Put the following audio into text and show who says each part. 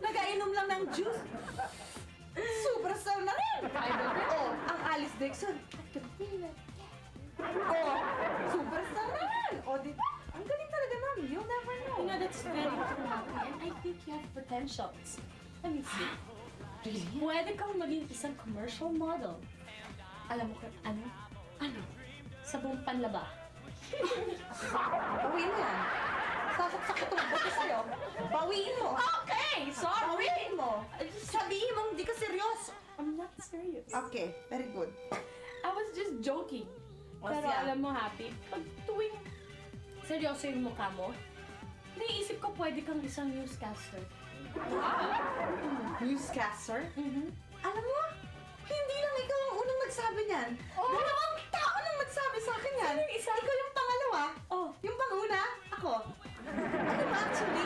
Speaker 1: Nagainom lang ng juice. Superstar na rin! Oh, ang Alice Dixon. Oh, superstar na rin! Oh, di ba? Ang galing talaga namin. You'll never know.
Speaker 2: You know, that's very true, Happy. And I think you have potentials. Let me see.
Speaker 1: Really?
Speaker 2: Pwede kang maging isang commercial model. Alam mo kung ano? Ano? Sabong panlaba.
Speaker 1: Bawiin mo yan. Sasaksak ko itong buto sa'yo. Bawiin mo.
Speaker 2: Okay! Sorry!
Speaker 1: Bawiin mo. Sabihin mo, hindi ka seryoso.
Speaker 2: I'm not serious.
Speaker 1: Okay, very good.
Speaker 2: I was just joking.
Speaker 1: O
Speaker 2: Pero
Speaker 1: siya.
Speaker 2: alam mo, Happy, pag tuwing seryoso yung mukha mo, naisip ko pwede kang isang newscaster.
Speaker 1: Newscaster?
Speaker 2: Mm-hmm.
Speaker 1: Alam mo, hindi lang ikaw ang unang nagsabi niyan.
Speaker 2: Oh!
Speaker 1: Dalawang tao nang nagsabi sa akin yan.
Speaker 2: Sino yung isa?
Speaker 1: Ikaw yung pangalawa.
Speaker 2: Oh.
Speaker 1: Yung panguna, ako. Alam mo, actually,